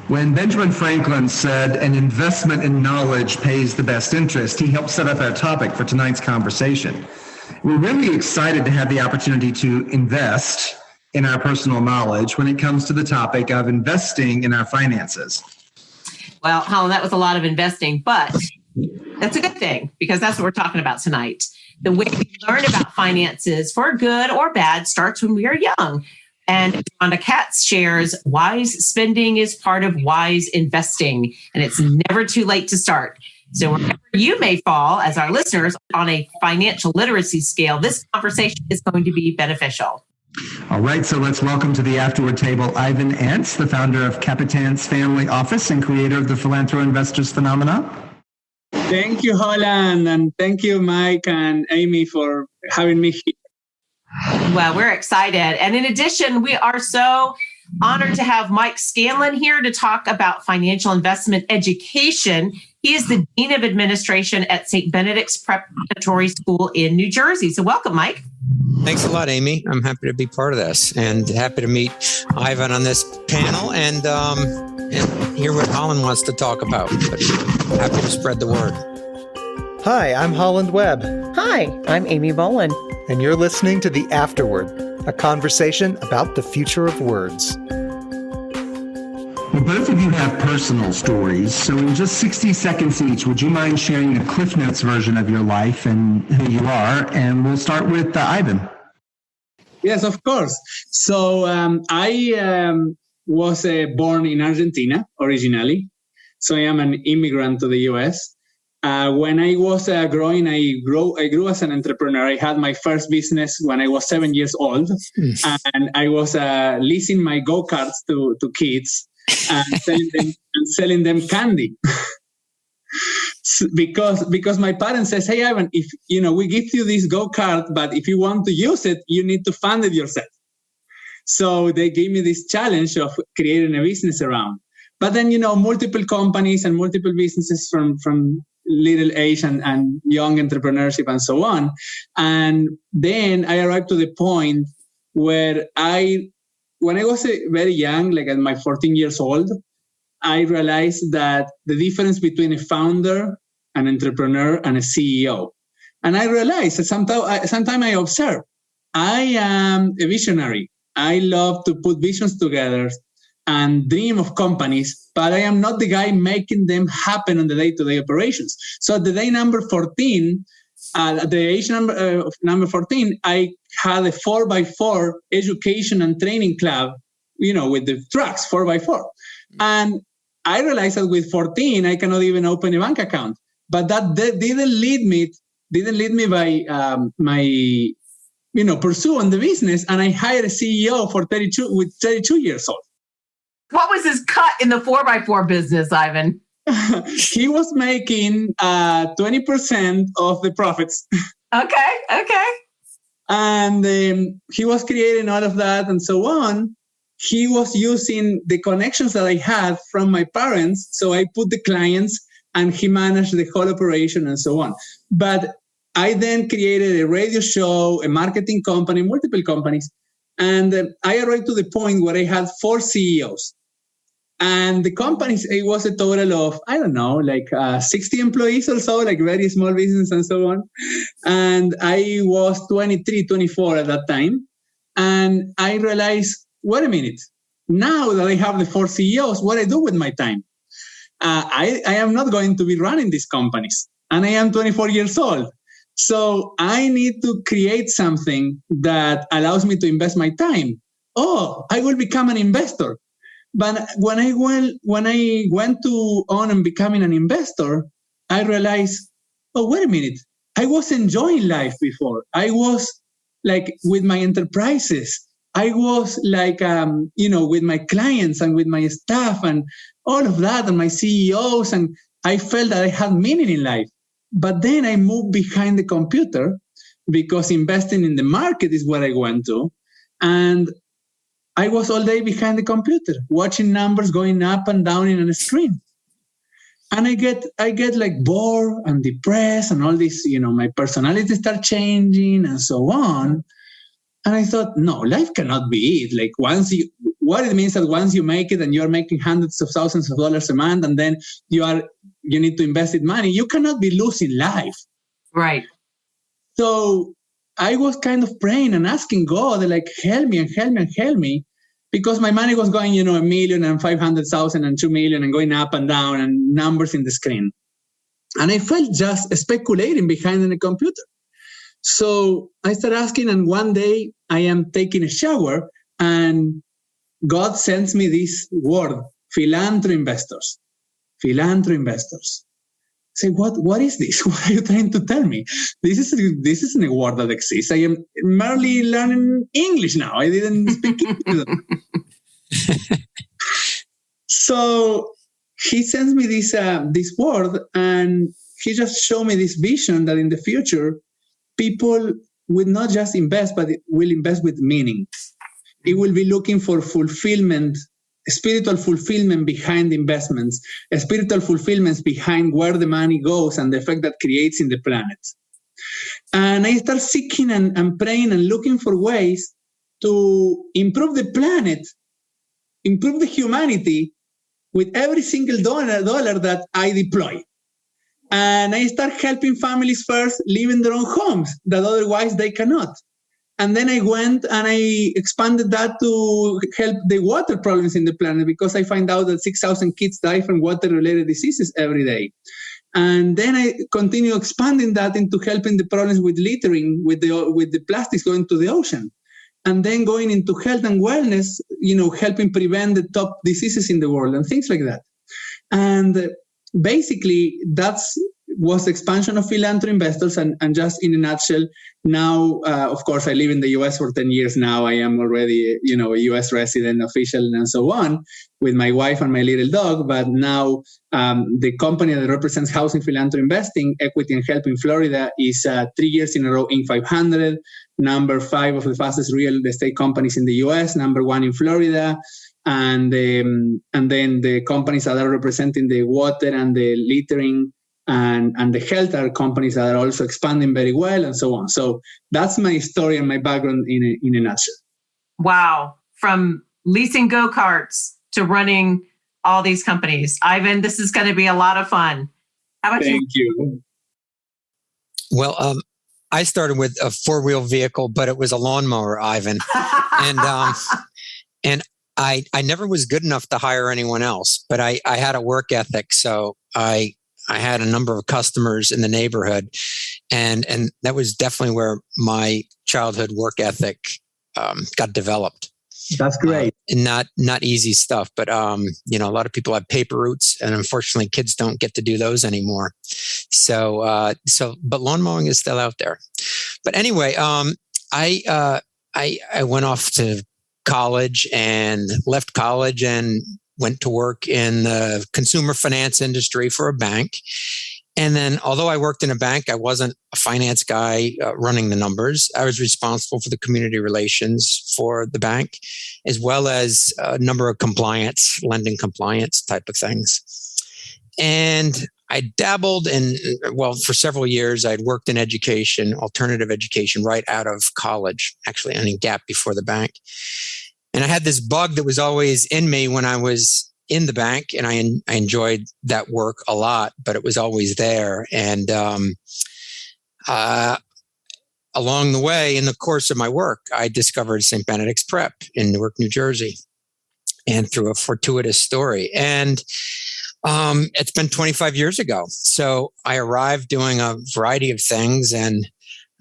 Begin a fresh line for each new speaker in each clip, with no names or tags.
When Benjamin Franklin said an investment in knowledge pays the best interest, he helped set up our topic for tonight's conversation. We're really excited to have the opportunity to invest in our personal knowledge when it comes to the topic of investing in our finances.
Well, Holland, that was a lot of investing, but that's a good thing because that's what we're talking about tonight. The way we learn about finances, for good or bad, starts when we are young. And Rhonda Katz shares, wise spending is part of wise investing, and it's never too late to start. So wherever you may fall as our listeners on a financial literacy scale, this conversation is going to be beneficial.
All right, so let's welcome to the Afterword table Ivan Anz, the founder of CAPITANZ Family Office and creator of the PhilanthroInvestors Phenomena.
Thank you, Holland, and thank you, Mike and Amy, for having me here.
Well, we're excited. And in addition, we are so honored to have Mike Scanlan here to talk about financial investment education. He is the Dean of Administration at St. Benedict's Preparatory School in New Jersey. So welcome, Mike.
Thanks a lot, Amy. I'm happy to be part of this and happy to meet Ivan on this panel and hear what Holland wants to talk about. But happy to spread the word.
Hi, I'm Holland Webb.
Hi, I'm Amy Boland.
And you're listening to The Afterword, a conversation about the future of words.
Well, both of you have personal stories, so in just 60 seconds each, would you mind sharing the Cliff Notes version of your life and who you are? And we'll start with Ivan.
Yes, of course. So I was born in Argentina originally. So I am an immigrant to the U.S. When I was growing, I grew as an entrepreneur. I had my first business when I was 7 years old, and I was leasing my go-karts to kids and selling them candy. because my parents says, "Hey, Ivan, if we give you this go-kart, but if you want to use it, you need to fund it yourself." So they gave me this challenge of creating a business around. But then multiple companies and multiple businesses from little age and young entrepreneurship and so on. And then I arrived to the point where when I was very young, like at my 14 years old, I realized that the difference between a founder, an entrepreneur, and a CEO. And I realized that sometimes I observe, I am a visionary. I love to put visions together and dream of companies, but I am not the guy making them happen on the day-to-day operations. So at the day number 14, at the age number 14, I had a 4x4 education and training club, with the trucks, 4x4. And I realized that with 14, I cannot even open a bank account. But that didn't lead me by my pursue on the business. And I hired a CEO with 32 years old.
What was his cut in the 4x4 business, Ivan?
He was making 20% of the profits.
Okay.
And he was creating all of that and so on. He was using the connections that I had from my parents. So I put the clients and he managed the whole operation and so on. But I then created a radio show, a marketing company, multiple companies. And I arrived to the point where I had 4 CEOs. And the companies, it was a total of, 60 employees or so, like very small business and so on. And I was 23, 24 at that time. And I realized, wait a minute, now that I have the 4 CEOs, what I do with my time? I am not going to be running these companies. And I am 24 years old. So I need to create something that allows me to invest my time. Oh, I will become an investor. But when I went to on and becoming an investor, I realized, oh, wait a minute. I was enjoying life before. I was like with my enterprises. I was like, with my clients and with my staff and all of that and my CEOs. And I felt that I had meaning in life. But then I moved behind the computer because investing in the market is what I went to. And I was all day behind the computer, watching numbers going up and down in a screen. And I get like bored and depressed and all this, my personality start changing and so on. And I thought, no, life cannot be it. Like once what it means that once you make it and you're making hundreds of thousands of dollars a month, and then you need to invest in money, you cannot be losing life.
Right.
So I was kind of praying and asking God, like, help me and help me and help me, because my money was going, $1 million and 500,000 and 2 million and going up and down and numbers in the screen. And I felt just speculating behind the computer. So I started asking, and one day I am taking a shower and God sends me this word, PhilanthroInvestors. PhilanthroInvestors. Say, what is this? What are you trying to tell me? This isn't a word that exists. I am merely learning English now. I didn't speak English. So he sends me this word, and he just showed me this vision that in the future, people will not just invest, but will invest with meaning. It will be looking for fulfillment, spiritual fulfillment behind investments, spiritual fulfillments behind where the money goes and the effect that creates in the planet. And I start seeking and praying and looking for ways to improve the planet, improve the humanity with every single dollar that I deploy. And I start helping families first live in their own homes that otherwise they cannot. And then I went and I expanded that to help the water problems in the planet, because I find out that 6,000 kids die from water-related diseases every day. And then I continue expanding that into helping the problems with littering, with the plastics going to the ocean. And then going into health and wellness, helping prevent the top diseases in the world and things like that. And basically, was the expansion of PhilanthroInvestors, and just in a nutshell, now, of course, I live in the US for 10 years now. I am already, a US resident, official, and so on, with my wife and my little dog. But now the company that represents housing philanthropy investing, Equity and Help in Florida, is 3 years in a row Inc. 500, number 5 of the fastest real estate companies in the US, number 1 in Florida. And then the companies that are representing the water and the littering and the health are companies that are also expanding very well, and so on. So that's my story and my background in a nutshell.
Wow. From leasing go-karts to running all these companies. Ivan, this is going to be a lot of fun. How about
Thank you?
Well, I started with a 4-wheel vehicle, but it was a lawnmower, Ivan. And I never was good enough to hire anyone else, but I had a work ethic. So I had a number of customers in the neighborhood, and that was definitely where my childhood work ethic got developed.
That's great.
And not easy stuff, but a lot of people have paper routes, and unfortunately, kids don't get to do those anymore. So but lawn mowing is still out there. But anyway, I went off to college and left college and went to work in the consumer finance industry for a bank. And then, although I worked in a bank, I wasn't a finance guy running the numbers. I was responsible for the community relations for the bank, as well as a number of compliance, lending compliance type of things. And I dabbled for several years, I'd worked in education, alternative education, right out of college, actually on a gap before the bank. And I had this bug that was always in me when I was in the bank, and I enjoyed that work a lot, but it was always there. And along the way, in the course of my work, I discovered St. Benedict's Prep in Newark, New Jersey, and through a fortuitous story. And it's been 25 years ago. So I arrived doing a variety of things, and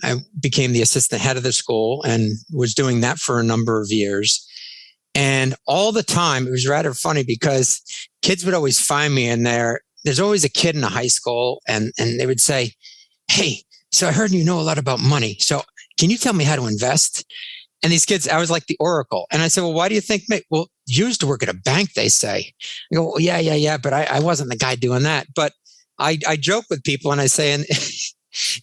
I became the assistant head of the school and was doing that for a number of years. And all the time, it was rather funny because kids would always find me in there. There's always a kid in a high school, and they would say, "Hey, so I heard you know a lot about money. So can you tell me how to invest?" And these kids, I was like the oracle. And I said, "Well, why do you think me?" "Well, you used to work at a bank," they say. I go, "Well, yeah, but I wasn't the guy doing that." But I joke with people and I say,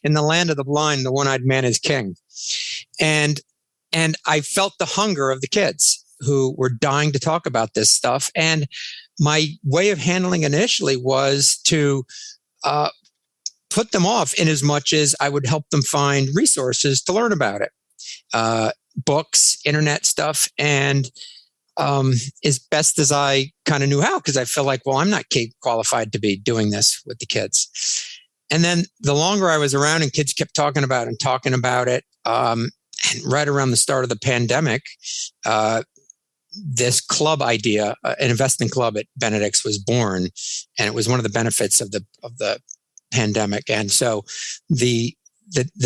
in the land of the blind, the one-eyed man is king. And I felt the hunger of the kids who were dying to talk about this stuff. And my way of handling initially was to put them off in as much as I would help them find resources to learn about it. Books, internet stuff. And as best as I kind of knew how, because I feel like, well, I'm not qualified to be doing this with the kids. And then the longer I was around and kids kept talking about it, and right around the start of the pandemic, this club idea, an investing club at Benedict's, was born, and it was one of the benefits of the pandemic. And so the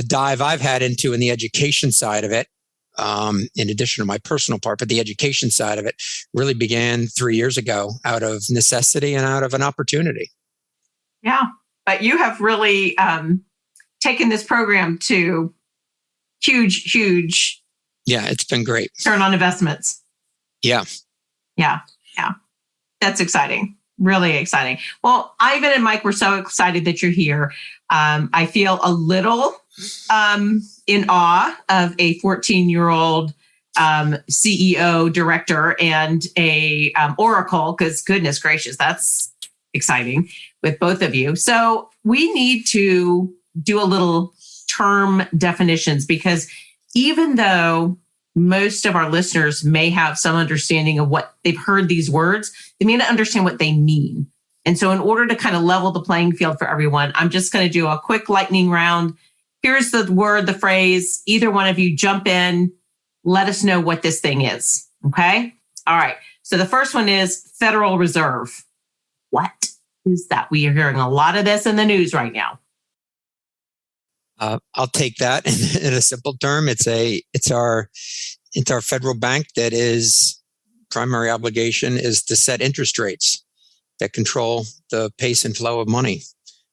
dive I've had into in the education side of it, in addition to my personal part, but the education side of it really began 3 years ago out of necessity and out of an opportunity.
Yeah, but you have really taken this program to huge.
Yeah, it's been great.
Return on investments.
Yeah.
That's exciting. Really exciting. Well, Ivan and Mike, we're so excited that you're here. I feel a little in awe of a 14-year-old CEO, director, and a oracle, because goodness gracious, that's exciting with both of you. So we need to do a little term definitions, because even though most of our listeners may have some understanding of what they've heard these words, they may not understand what they mean. And so in order to kind of level the playing field for everyone, I'm just going to do a quick lightning round. Here's the word, the phrase. Either one of you jump in, let us know what this thing is. Okay? All right. So the first one is Federal Reserve. What is that? We are hearing a lot of this in the news right now.
I'll take that in a simple term. It's our federal bank that is primary obligation is to set interest rates that control the pace and flow of money,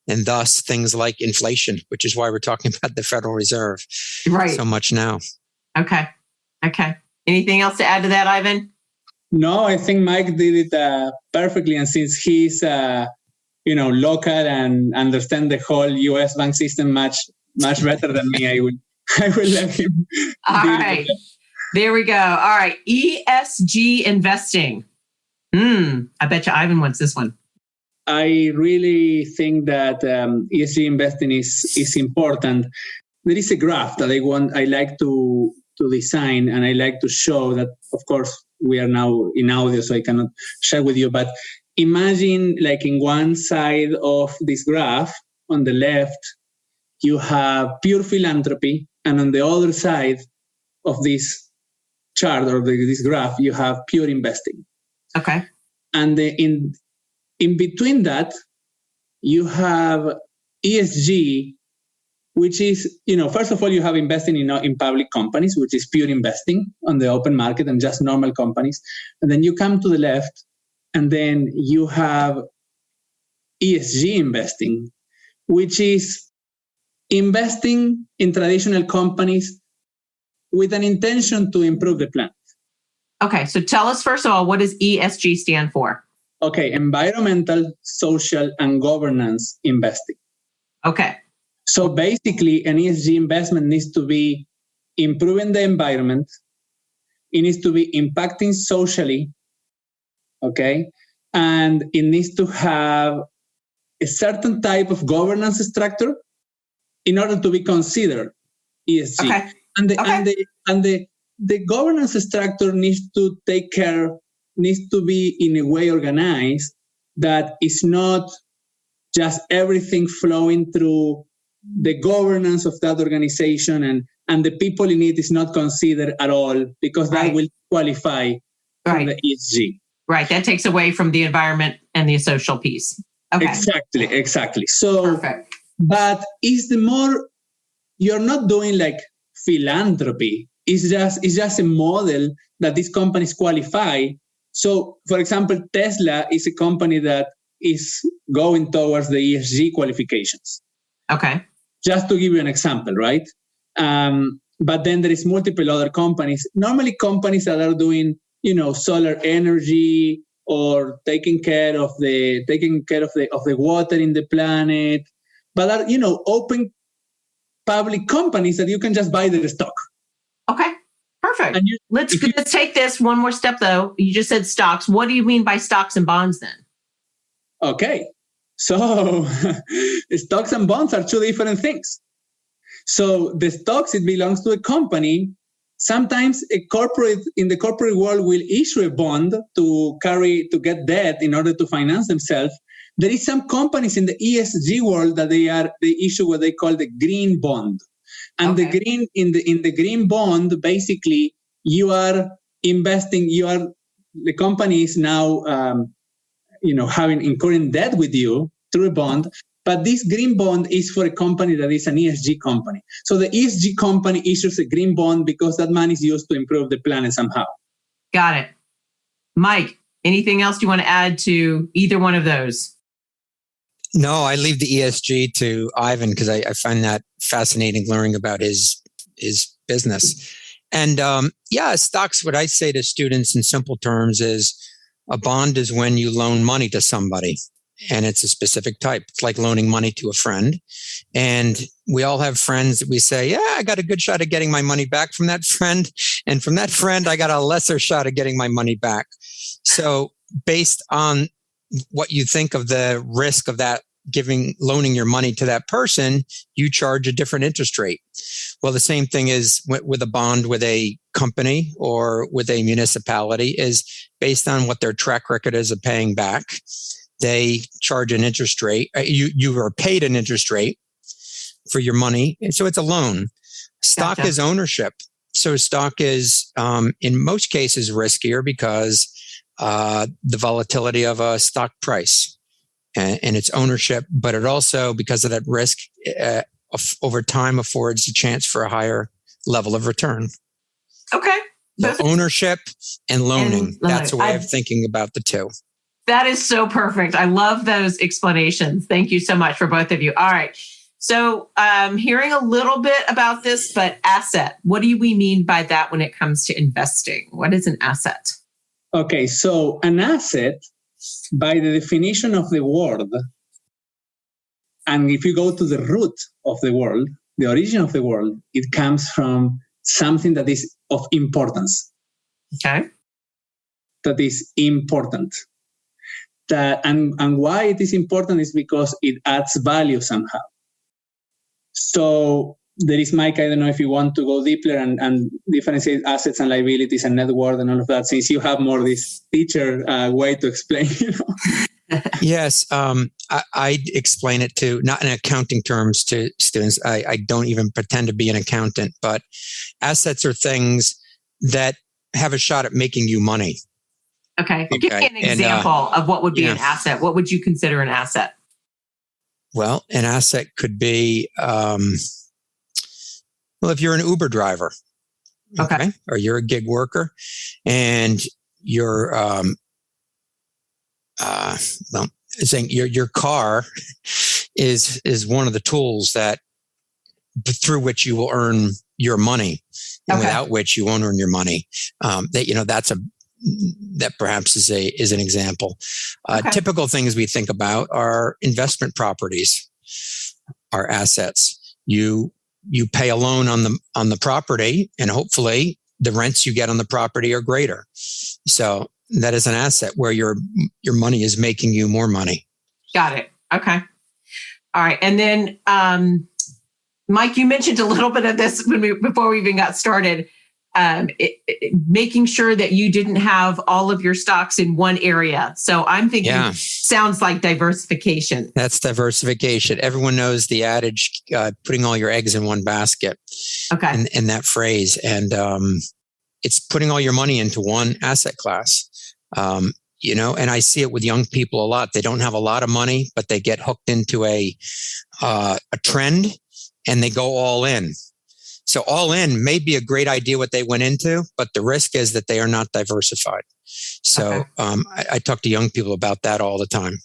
and thus things like inflation, which is why we're talking about the Federal Reserve so much now. Okay.
Anything else to add to that, Ivan?
No, I think Mike did it perfectly. And since he's, local and understand the whole U.S. bank system much better than me, I will let him.
All right. There we go. All right. ESG investing. I bet you Ivan wants this one.
I really think that ESG investing is important. There is a graph that I like to design, and I like to show that, of course, we are now in audio, so I cannot share with you. But imagine, like, in one side of this graph, on the left, you have pure philanthropy, and on the other side of this chart or this graph, you have pure investing.
Okay.
And in between that, you have ESG, which is, first of all, you have investing in public companies, which is pure investing on the open market and just normal companies. And then you come to the left, and then you have ESG investing, which is investing in traditional companies with an intention to improve the planet.
Okay, so tell us, first of all, what does ESG stand for?
Okay, environmental, social, and governance investing.
Okay.
So basically, an ESG investment needs to be improving the environment. It needs to be impacting socially, okay? And it needs to have a certain type of governance structure in order to be considered ESG.
Okay.
And the governance structure needs to be in a way organized that is not just everything flowing through the governance of that organization, and the people in it is not considered at all, because that will qualify for the ESG.
Right. That takes away from the environment and the social piece. Okay.
Exactly. So,
perfect.
But you're not doing like philanthropy. It's just a model that these companies qualify. So, for example, Tesla is a company that is going towards the ESG qualifications.
Okay.
Just to give you an example, right? But then there is multiple other companies. Normally, companies that are doing, solar energy or taking care of the water in the planet, but are open public companies that you can just buy their stock.
Okay, perfect. Let's take this one more step, though. You just said stocks. What do you mean by stocks and bonds then?
Okay, so stocks and bonds are two different things. So the stocks, it belongs to a company. sometimes a corporate in the corporate world will issue a bond to get debt in order to finance themselves. There is some companies in the ESG world that they issue what they call the green bond. And the green in the green bond, basically you are investing, the company is now incurring debt with you through a bond. But this green bond is for a company that is an ESG company. So the ESG company issues a green bond because that money is used to improve the planet somehow.
Got it. Mike, anything else you want to add to either one of those?
No, I leave the ESG to Ivan because I find that fascinating learning about his business. And stocks, what I say to students in simple terms is a bond is when you loan money to somebody. And it's a specific type. It's like loaning money to a friend. And we all have friends that we say, yeah, I got a good shot at getting my money back from that friend. And from that friend, I got a lesser shot at getting my money back. So based on what you think of the risk of that loaning your money to that person, you charge a different interest rate. Well, the same thing is with a bond with a company or with a municipality is based on what their track record is of paying back. They charge an interest rate. You are paid an interest rate for your money. And so it's a loan. Stock is ownership. So stock is, in most cases, riskier because the volatility of a stock price and its ownership. But it also, because of that risk, over time affords a chance for a higher level of return.
Okay.
So ownership and loaning. That's a way of thinking about the two.
That is so perfect. I love those explanations. Thank you so much for both of you. All right. So hearing a little bit about this, but asset, what do we mean by that when it comes to investing? What is an asset?
Okay, so an asset, by the definition of the word, and if you go to the root of the word, the origin of the word, it comes from something that is of importance.
Okay.
That is important. And why it is important is because it adds value somehow. So there is, Mike, I don't know if you want to go deeper and differentiate assets and liabilities and net worth and all of that, since you have more this teacher way to explain.
Yes, I explain it not in accounting terms to students. I don't even pretend to be an accountant, but assets are things that have a shot at making you money.
Okay. Give me an example of what would be an asset. What would you consider an asset?
Well, an asset could be, if you're an Uber driver, okay, or you're a gig worker, and you're, your car is one of the tools through which you will earn your money, and without which you won't earn your money. That perhaps is an example. Typical things we think about are investment properties, are assets. You pay a loan on the property, and hopefully the rents you get on the property are greater. So that is an asset where your money is making you more money. Got it.
Okay. All right. And then, Mike, you mentioned a little bit of this before we even got started. Making sure that you didn't have all of your stocks in one area. So I'm thinking sounds like diversification.
That's diversification. Everyone knows the adage, putting all your eggs in one basket. Okay. In that phrase. And it's putting all your money into one asset class. And I see it with young people a lot. They don't have a lot of money, but they get hooked into a trend and they go all in. So all in may be a great idea what they went into, but the risk is that they are not diversified. So I talk to young people about that all the time.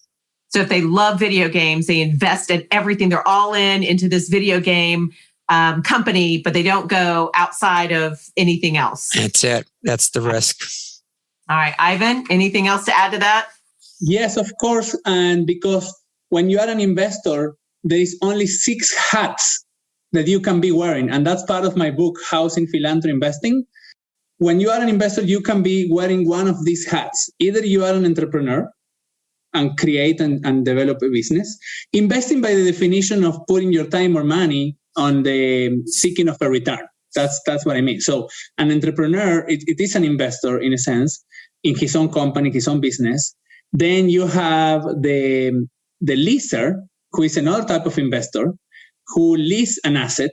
So if they love video games, they invest in everything. They're all into this video game company, but they don't go outside of anything else.
That's it. That's the risk.
All right. Ivan, anything else to add to that?
Yes, of course. And because when you are an investor, there is only 6 hats that you can be wearing. And that's part of my book, Housing PhilanthroInvesting. When you are an investor, you can be wearing one of these hats. Either you are an entrepreneur and create and develop a business. Investing by the definition of putting your time or money on the seeking of a return. That's what I mean. So an entrepreneur, it is an investor in a sense in his own company, his own business. Then you have the leaser, who is another type of investor who lease an asset.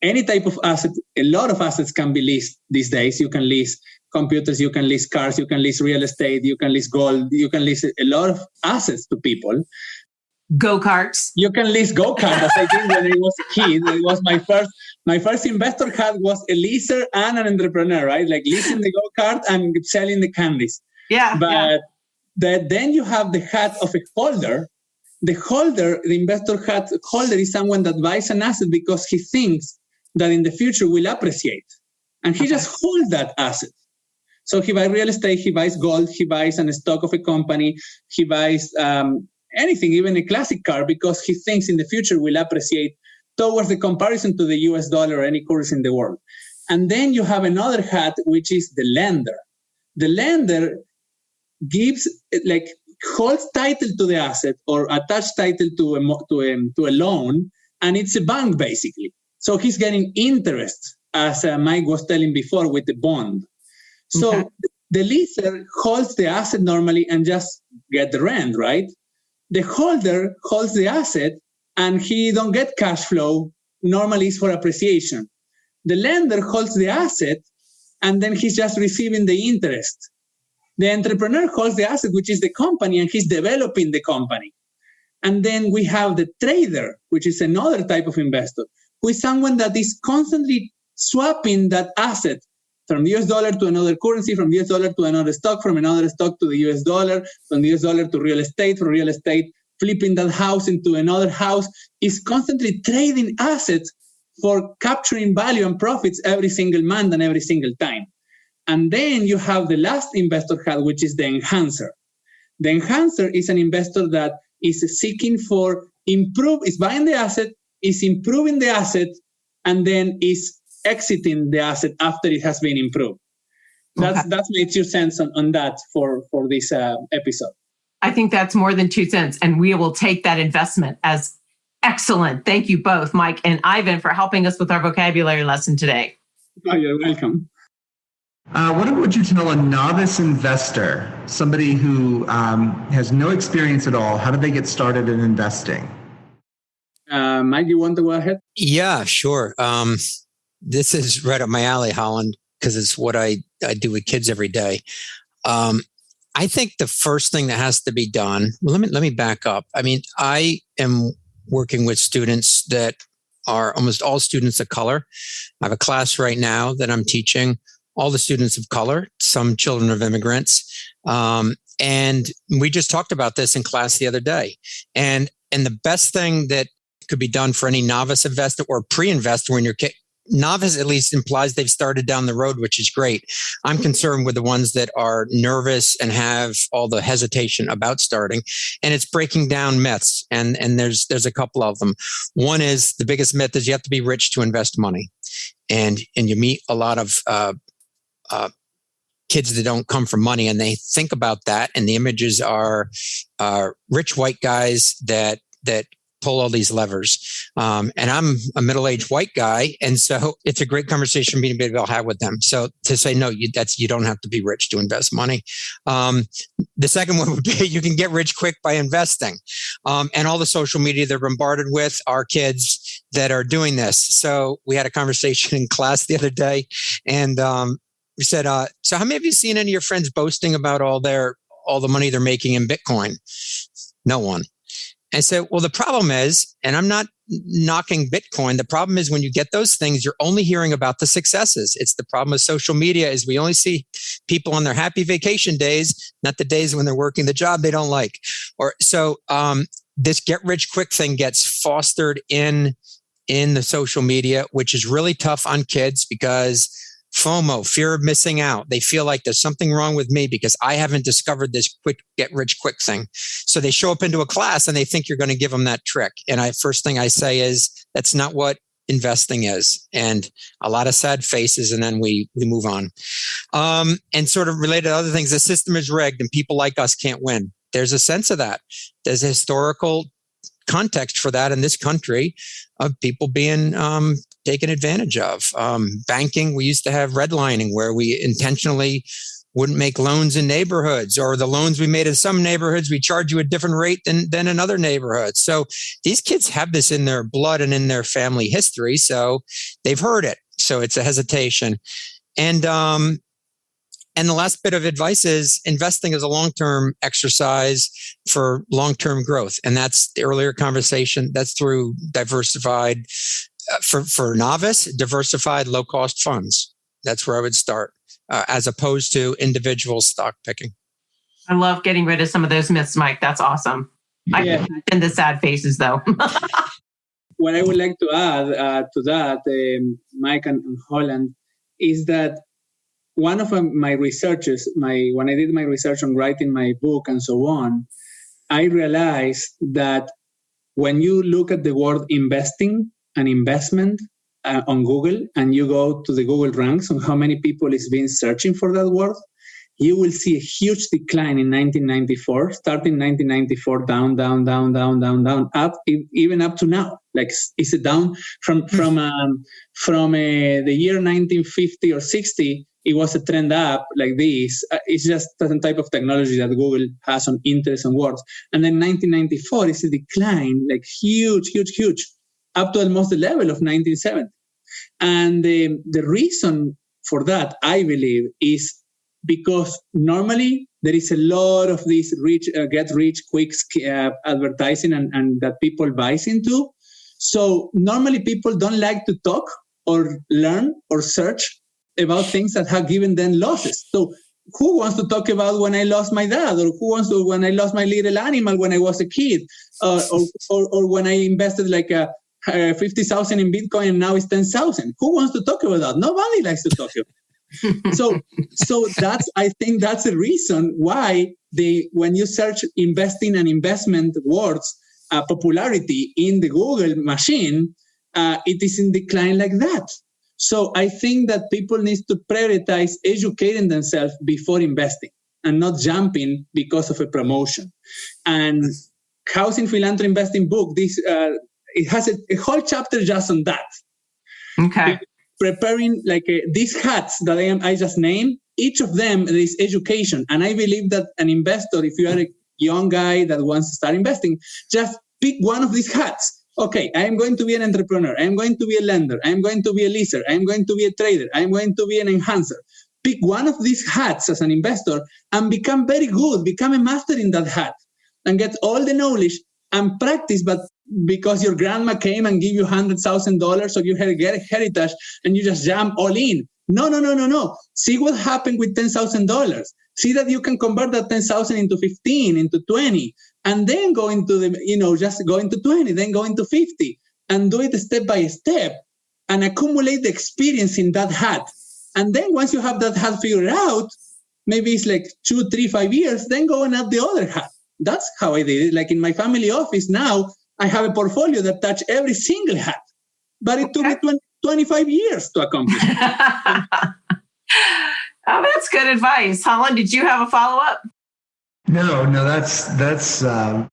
Any type of asset, a lot of assets can be leased these days. You can lease computers, you can lease cars, you can lease real estate, you can lease gold, you can lease a lot of assets to people.
Go-karts.
You can lease go-karts, as I did when I was a kid. It was my first investor hat was a leaser and an entrepreneur, right? Like leasing the go-kart and selling the candies. But then you have the hat of a holder. The investor hat holder is someone that buys an asset because he thinks that in the future will appreciate. And he just holds that asset. So he buys real estate, he buys gold, he buys a stock of a company, he buys anything, even a classic car, because he thinks in the future will appreciate towards the comparison to the US dollar or any currency in the world. And then you have another hat, which is the lender. The lender holds title to the asset or attached title to a loan, and it's a bank basically. So he's getting interest, as Mike was telling before, with the bond. So the leaser holds the asset normally and just get the rent, right? The holder holds the asset and he don't get cash flow. Normally it's for appreciation. The lender holds the asset and then he's just receiving the interest. The entrepreneur holds the asset, which is the company, and he's developing the company. And then we have the trader, which is another type of investor, who is someone that is constantly swapping that asset from the US dollar to another currency, from the US dollar to another stock, from another stock to the US dollar, from the US dollar to real estate, from real estate, flipping that house into another house, is constantly trading assets for capturing value and profits every single month and every single time. And then you have the last investor hat, which is the enhancer. The enhancer is an investor that is seeking for is buying the asset, is improving the asset, and then is exiting the asset after it has been improved. That's my 2 cents on that for this episode.
I think that's more than 2 cents, and we will take that investment as excellent. Thank you both, Mike and Ivan, for helping us with our vocabulary lesson today.
Oh, you're welcome.
What would you tell a novice investor, somebody who has no experience at all? How do they get started in investing?
Mike, you want to go ahead?
Yeah, sure. This is right up my alley, Holland, because it's what I do with kids every day. I think the first thing that has to be done, well, let me back up. I mean, I am working with students that are almost all students of color. I have a class right now that I'm teaching all the students of color, some children of immigrants. And we just talked about this in class the other day. And the best thing that could be done for any novice investor or pre-investor when you're novice, at least implies they've started down the road, which is great. I'm concerned with the ones that are nervous and have all the hesitation about starting. And it's breaking down myths. And there's a couple of them. One is, the biggest myth is you have to be rich to invest money. And you meet a lot of kids that don't come from money, and they think about that. And the images are rich white guys that pull all these levers. And I'm a middle-aged white guy. And so it's a great conversation being able to have with them. So to say, no, you don't have to be rich to invest money. The second one would be, you can get rich quick by investing. And all the social media they're bombarded with are kids that are doing this. So we had a conversation in class the other day, and we said, so how many of you seen any of your friends boasting about all the money they're making in Bitcoin? No one. And so, well, the problem is, and I'm not knocking Bitcoin, the problem is when you get those things, you're only hearing about the successes. It's the problem with social media is we only see people on their happy vacation days, not the days when they're working the job they don't like. Or so this get rich quick thing gets fostered in the social media, which is really tough on kids because FOMO, fear of missing out. They feel like there's something wrong with me because I haven't discovered this quick get rich quick thing. So they show up into a class and they think you're going to give them that trick. And first thing I say is, that's not what investing is. And a lot of sad faces, and then we move on. And sort of related to other things, the system is rigged and people like us can't win. There's a sense of that. There's a historical context for that in this country of people being taken advantage of. Banking, we used to have redlining where we intentionally wouldn't make loans in neighborhoods, or the loans we made in some neighborhoods, we charge you a different rate than in other neighborhoods. So these kids have this in their blood and in their family history. So they've heard it. So it's a hesitation. And the last bit of advice is investing is a long-term exercise for long-term growth. And that's the earlier conversation. That's through diversified, for novice, diversified low-cost funds. That's where I would start, as opposed to individual stock picking.
I love getting rid of some of those myths, Mike. That's awesome. I can imagine the sad faces, though.
What I would like to add to that, Mike and Holland, is that one of my researches, when I did my research on writing my book and so on, I realized that when you look at the word investing and investment on Google, and you go to the Google ranks on how many people is been searching for that word, you will see a huge decline in 1994, starting 1994, down, up, even up to now. Like it's a down from the year 1950 or 60. It was a trend up like this. It's just certain type of technology that Google has on interest and words. And then 1994 is a decline, like huge, up to almost the level of 1970. And the reason for that, I believe, is because normally there is a lot of this get rich quick advertising and that people buys into. So normally people don't like to talk or learn or search about things that have given them losses. So who wants to talk about when I lost my dad, or who wants to when I lost my little animal when I was a kid, or when I invested like 50,000 in Bitcoin and now it's 10,000? Who wants to talk about that? Nobody likes to talk about it. So I think that's the reason why when you search investing and investment words popularity in the Google machine, it is in decline like that. So I think that people need to prioritize educating themselves before investing and not jumping because of a promotion. And Housing Philanthropy Investing book, it has a whole chapter just on that.
Okay.
Preparing these hats that I just named, each of them is education. And I believe that an investor, if you are a young guy that wants to start investing, just pick one of these hats. Okay, I am going to be an entrepreneur. I am going to be a lender. I am going to be a leaser. I am going to be a trader. I am going to be an enhancer. Pick one of these hats as an investor and become very good, become a master in that hat and get all the knowledge and practice. But because your grandma came and gave you $100,000 or you had a heritage and you just jump all in. No. See what happened with $10,000. See that you can convert that 10,000 into 15, into 20, and then go into just go into 20, then go into 50, and do it step by step and accumulate the experience in that hat. And then once you have that hat figured out, maybe it's like 2, 3, 5 years, then go and add the other hat. That's how I did it. Like in my family office now, I have a portfolio that touch every single hat, but it took me 25 years to accomplish.
Oh, that's good advice. Holland, did you have a follow-up?
No, that's wow.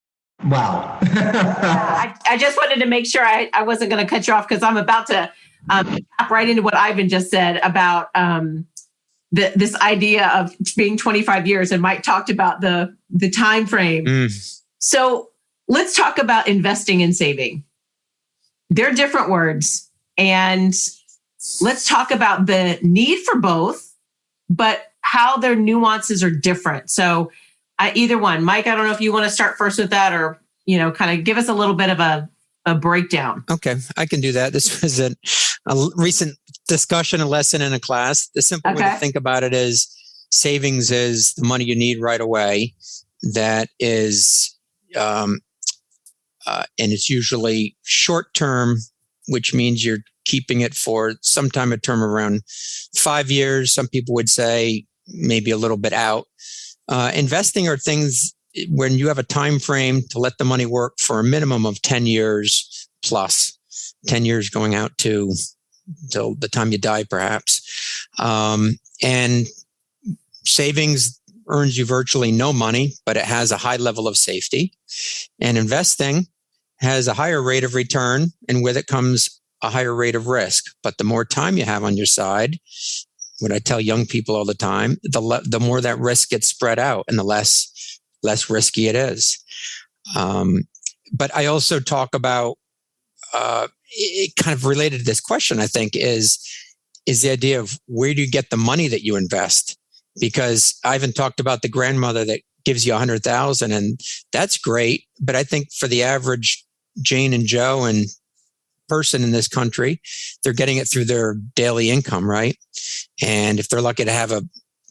I just wanted to make sure I wasn't going to cut you off because I'm about to tap right into what Ivan just said about this idea of being 25 years, and Mike talked about the time frame. So let's talk about investing and saving. They're different words, and let's talk about the need for both, but how their nuances are different. So either one, Mike, I don't know if you want to start first with that, or kind of give us a little bit of a breakdown.
Okay, I can do that. This was a recent discussion, a lesson in a class. The simple way to think about it is savings is the money you need right away. That is, and it's usually short term, which means you're keeping it for sometime a term around 5 years. Some people would say maybe a little bit out. Investing are things when you have a time frame to let the money work for a minimum of 10 years plus, 10 years going out to till the time you die, perhaps. And savings earns you virtually no money, but it has a high level of safety. And investing has a higher rate of return, and with it comes a higher rate of risk. But the more time you have on your side, what I tell young people all the time, the more that risk gets spread out and the less risky it is. But I also talk about, it kind of related to this question, I think, is the idea of where do you get the money that you invest? Because Ivan talked about the grandmother that gives you $100,000, and that's great. But I think for the average Jane and Joe and person in this country, they're getting it through their daily income, right? And if they're lucky to have a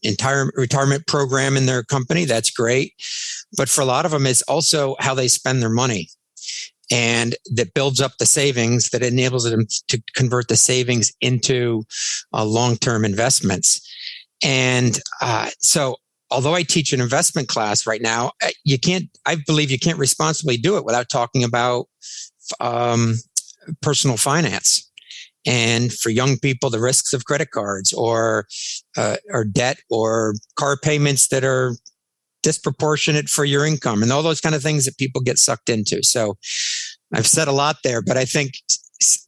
entire retirement program in their company, that's great. But for a lot of them, it's also how they spend their money. And that builds up the savings, that enables them to convert the savings into long-term investments. And so although I teach an investment class right now, I believe you can't responsibly do it without talking about personal finance. And for young people, the risks of credit cards or debt or car payments that are disproportionate for your income and all those kind of things that people get sucked into. So I've said a lot there, but I think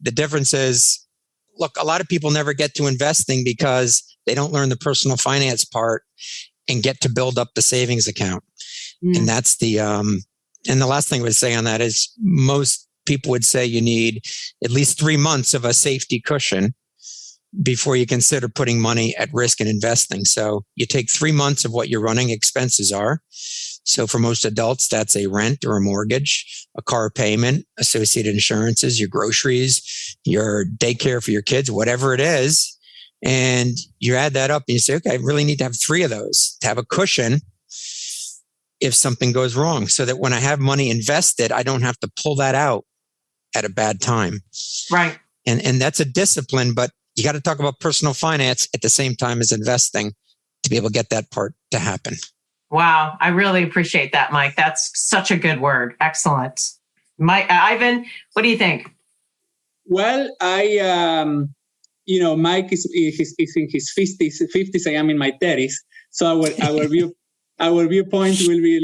the difference is, look, a lot of people never get to investing because they don't learn the personal finance part and get to build up the savings account. And that's and the last thing I would say on that is most people would say you need at least 3 months of a safety cushion before you consider putting money at risk in investing. So you take 3 months of what your running expenses are. So for most adults, that's a rent or a mortgage, a car payment, associated insurances, your groceries, your daycare for your kids, whatever it is. And you add that up and you say, okay, I really need to have 3 of those to have a cushion if something goes wrong, so that when I have money invested, I don't have to pull that out at a bad time.
Right.
And that's a discipline, but you got to talk about personal finance at the same time as investing to be able to get that part to happen.
Wow. I really appreciate that, Mike. That's such a good word. Excellent. Ivan, what do you think?
Well, Mike is in his 50s. I am in my 30s. So our viewpoint will be a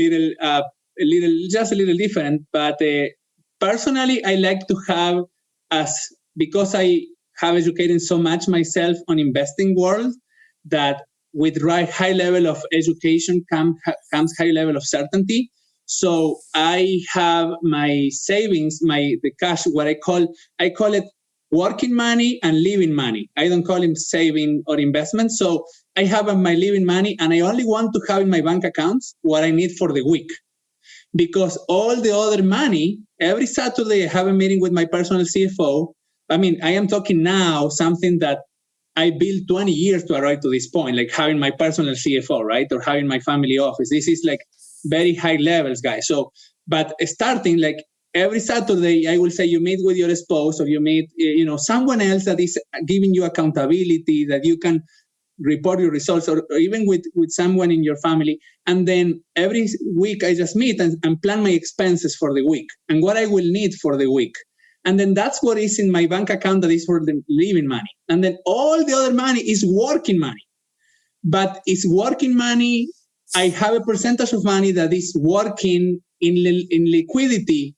little different. But personally, I like to have because I have educated so much myself on investing world, that with high level of education comes high level of certainty. So I have my savings, the cash, what I call it working money and living money. I don't call it saving or investment. So I have my living money, and I only want to have in my bank accounts what I need for the week. Because all the other money, every Saturday I have a meeting with my personal CFO. I mean, I am talking now something that I built 20 years to arrive to this point, like having my personal CFO, right? Or having my family office. This is like very high levels, guys. So, but starting like every Saturday, I will say you meet with your spouse, or you meet, someone else that is giving you accountability, that you can report your results, or even with someone in your family. And then every week I just meet and plan my expenses for the week and what I will need for the week. And then that's what is in my bank account that is for the living money. And then all the other money is working money. But it's working money. I have a percentage of money that is working in liquidity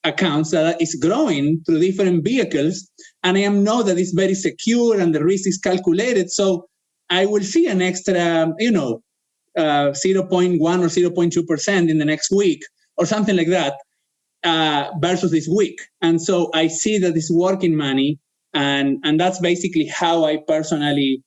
accounts that is growing through different vehicles. And I know that it's very secure and the risk is calculated. So I will see an extra, 0.1 or 0.2% in the next week or something like that. Versus this week. And so I see that it's working money, and that's basically how I personally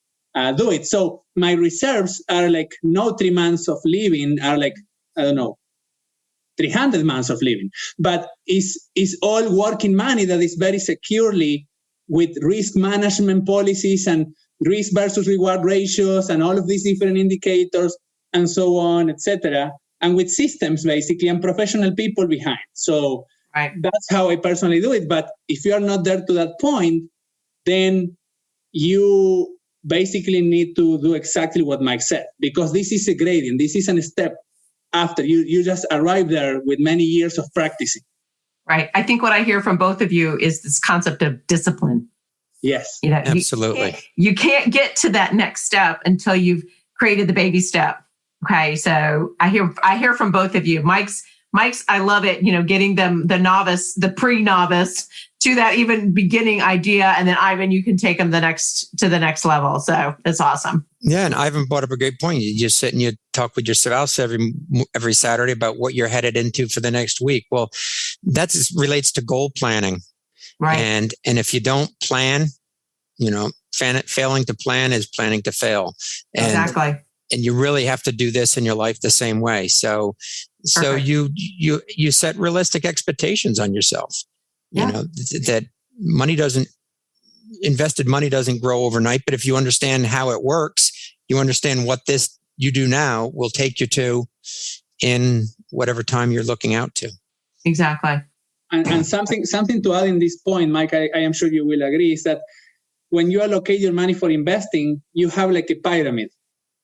do it. So my reserves are like no 3 months of living, are like, 300 months of living. But it's all working money that is very securely with risk management policies and risk versus reward ratios and all of these different indicators and so on, etc. And with systems, basically, and professional people behind. So That's how I personally do it. But if you are not there to that point, then you basically need to do exactly what Mike said, because this is a gradient. This is a step after. You just arrive there with many years of practicing. Right.
I think what I hear from both of you is this concept of discipline.
Yes.
Absolutely.
You can't get to that next step until you've created the baby step. Okay, so I hear from both of you. Mike's Mike's, I love it, getting them the pre-novice to that even beginning idea. And then Ivan, you can take them to the next level. So it's awesome.
Yeah. And Ivan brought up a great point. You just sit and you talk with your spouse every Saturday about what you're headed into for the next week. Well, that relates to goal planning.
Right.
And if you don't plan, failing to plan is planning to fail.
Exactly.
And you really have to do this in your life the same way. So you set realistic expectations on yourself.
Yeah.
That invested money doesn't grow overnight, but if you understand how it works, you understand what this you do now will take you to in whatever time you're looking out to.
Exactly.
And something to add in this point, Mike, I am sure you will agree, is that when you allocate your money for investing, you have like a pyramid.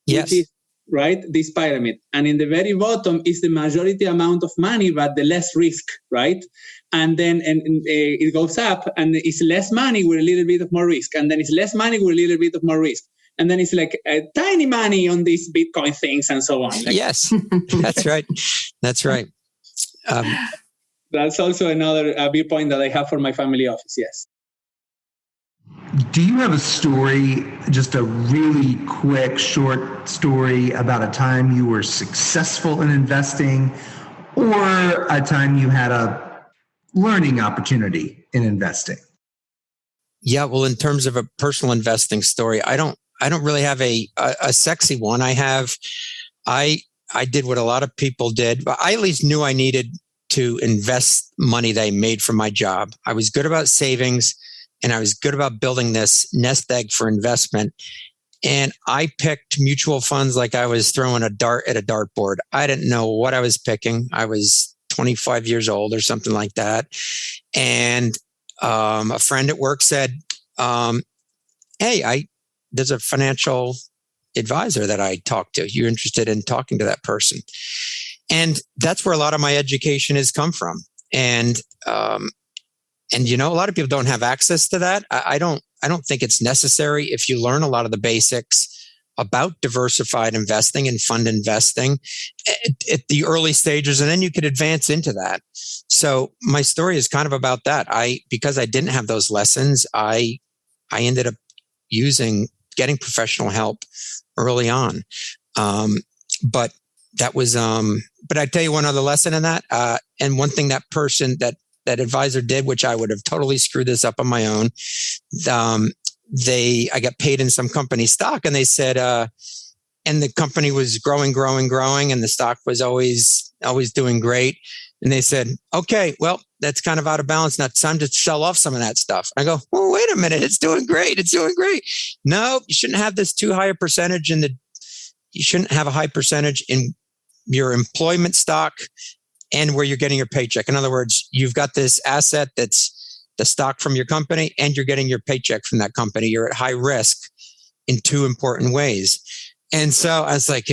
Yes.
Which is, right? This pyramid. And in the very bottom is the majority amount of money, but the less risk, right? And then it goes up and it's less money with a little bit of more risk. And then it's less money with a little bit of more risk. And then it's like a tiny money on these Bitcoin things and so on.
Yes, that's right. That's right.
That's also another big point that I have for my family office. Yes.
Do you have a story, just a really quick, short story about a time you were successful in investing or a time you had a learning opportunity in investing?
Yeah, well, in terms of a personal investing story, I don't really have a sexy one. I did what a lot of people did, but I at least knew I needed to invest money that I made from my job. I was good about savings. And I was good about building this nest egg for investment. And I picked mutual funds like I was throwing a dart at a dartboard. I didn't know what I was picking. I was 25 years old or something like that. And a friend at work said, hey, there's a financial advisor that I talked to. You're interested in talking to that person? And that's where a lot of my education has come from. And a lot of people don't have access to that. I don't think it's necessary if you learn a lot of the basics about diversified investing and fund investing at the early stages, and then you could advance into that. So my story is kind of about that. Because I didn't have those lessons, I ended up getting professional help early on. But that was, but I tell you one other lesson in that. And one thing that advisor did, which I would have totally screwed this up on my own. I got paid in some company stock, and they said, and the company was growing, and the stock was always doing great. And they said, okay, well, that's kind of out of balance. Now it's time to sell off some of that stuff. I go, well, wait a minute. It's doing great. No, you shouldn't have this too high a percentage you shouldn't have a high percentage in your employment stock and where you're getting your paycheck. In other words, you've got this asset that's the stock from your company and you're getting your paycheck from that company. You're at high risk in two important ways. And so I was like,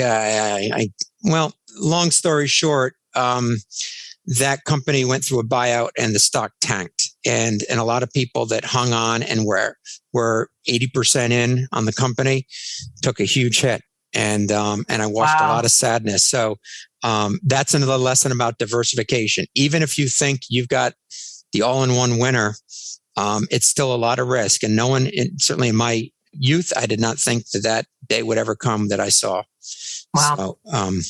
well, long story short, that company went through a buyout and the stock tanked. And a lot of people that hung on and were 80% in on the company took a huge hit. And I watched a lot of sadness. So that's another lesson about diversification. Even if you think you've got the all-in-one winner, it's still a lot of risk. And no one, certainly in my youth, I did not think that day would ever come that I saw.
Wow.
So,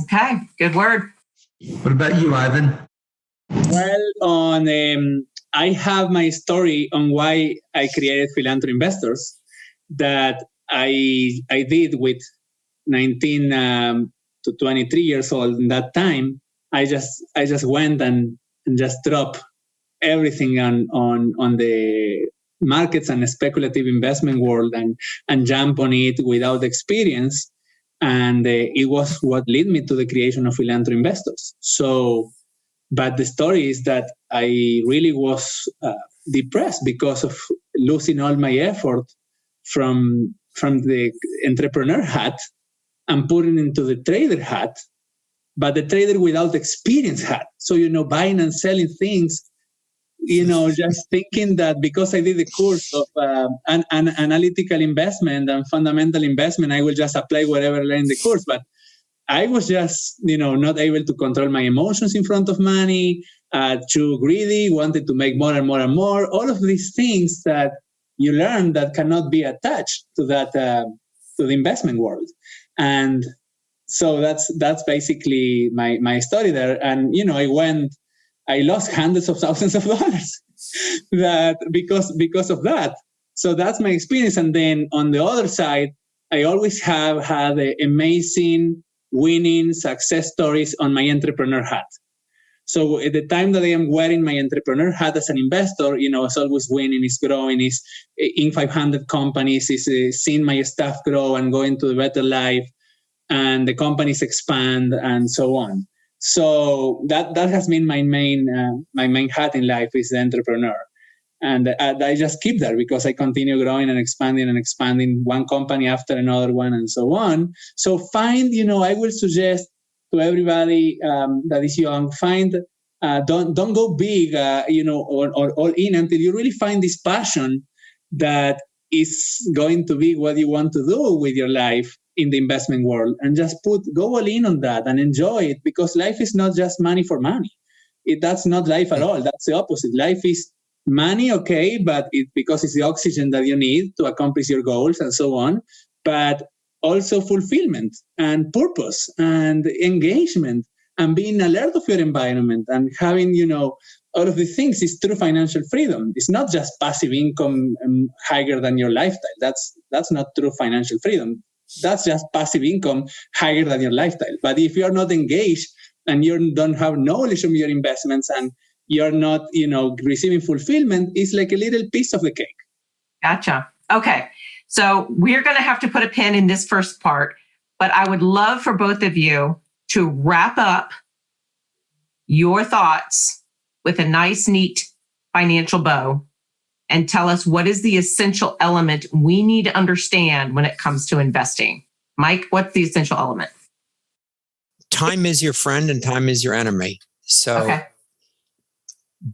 okay, good word.
What about you, Ivan?
Well, I have my story on why I created PhilanthroInvestors that I did with 19 to 23 years old. In that time, I just went and just dropped everything on the markets and speculative investment world and jump on it without experience. And it was what led me to the creation of PhilanthroInvestors. So, but the story is that I really was depressed because of losing all my effort from the entrepreneur hat and putting into the trader hat, but the trader without experience hat. So, buying and selling things, just thinking that because I did the course of an analytical investment and fundamental investment, I will just apply whatever I learned in the course. But I was just, not able to control my emotions in front of money, too greedy, wanted to make more and more and more. All of these things that you learn that cannot be attached to that, to the investment world. And so that's basically my story there. And, I lost hundreds of thousands of dollars that because of that. So that's my experience. And then on the other side, I always have had amazing winning success stories on my entrepreneur hat. So at the time that I am wearing my entrepreneur hat as an investor, it's always winning, it's growing, it's in 500 companies, it's seeing my staff grow and go into a better life, and the companies expand and so on. So that has been my main hat in life, is the entrepreneur. And I just keep that because I continue growing and expanding one company after another one and so on. So find, I will suggest to everybody that is young, don't go big, or all in until you really find this passion that is going to be what you want to do with your life in the investment world, and just go all in on that and enjoy it, because life is not just money for money. That's not life at all. That's the opposite. Life is money, okay, but because it's the oxygen that you need to accomplish your goals and so on, but also fulfillment and purpose and engagement and being alert of your environment and having, all of these things is true financial freedom. It's not just passive income higher than your lifestyle. That's not true financial freedom. That's just passive income higher than your lifestyle. But if you're not engaged and you don't have knowledge of your investments and you're not, receiving fulfillment, it's like a little piece of the cake.
Gotcha. Okay. So we're going to have to put a pin in this first part, but I would love for both of you to wrap up your thoughts with a nice, neat financial bow and tell us what is the essential element we need to understand when it comes to investing. Mike, what's the essential element?
Time is your friend and time is your enemy. So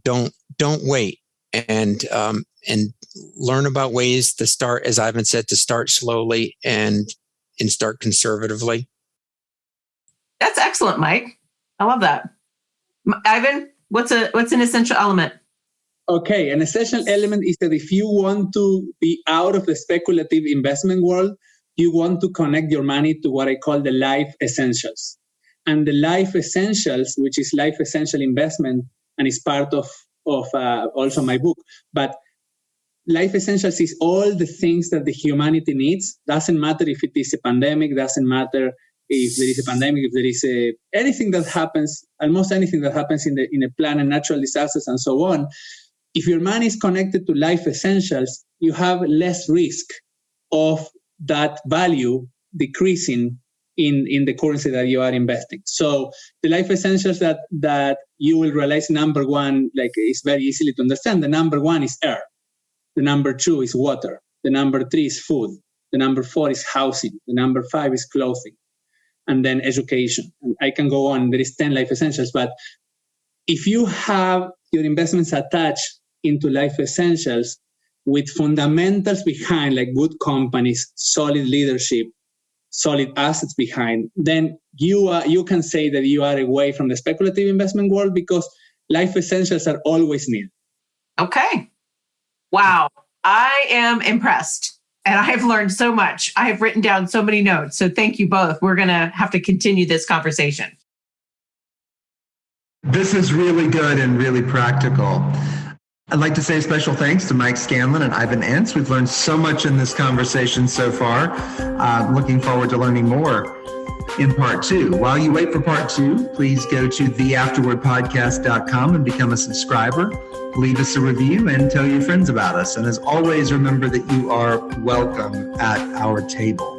don't wait, and learn about ways to start, as Ivan said, to start slowly and start conservatively.
That's excellent, Mike. I love that. Ivan, what's an essential element?
Okay, an essential element is that if you want to be out of the speculative investment world, you want to connect your money to what I call the life essentials. And the life essentials, which is life essential investment, and is part of also my book. But life essentials is all the things that the humanity needs. Doesn't matter if it is a pandemic, doesn't matter if there is a pandemic, if there is anything that happens, almost anything that happens in a planet, natural disasters and so on. If your money is connected to life essentials, you have less risk of that value decreasing in the currency that you are investing. So the life essentials that you will realize, number one, like it's very easily to understand. The number one is air. The number two is water. The number three is food. The number four is housing. The number five is clothing. And then education. And I can go on. There is 10 life essentials. But if you have your investments attached into life essentials with fundamentals behind, like good companies, solid leadership, solid assets behind, then you can say that you are away from the speculative investment world, because life essentials are always needed.
Okay. Wow. I am impressed. And I have learned so much. I have written down so many notes. So thank you both. We're going to have to continue this conversation.
This is really good and really practical. I'd like to say a special thanks to Mike Scanlan and Ivan Anz. We've learned so much in this conversation so far. Looking forward to learning more in part two. While you wait for part two, please go to theafterwordpodcast.com and become a subscriber. Leave us a review and tell your friends about us. And as always, remember that you are welcome at our table.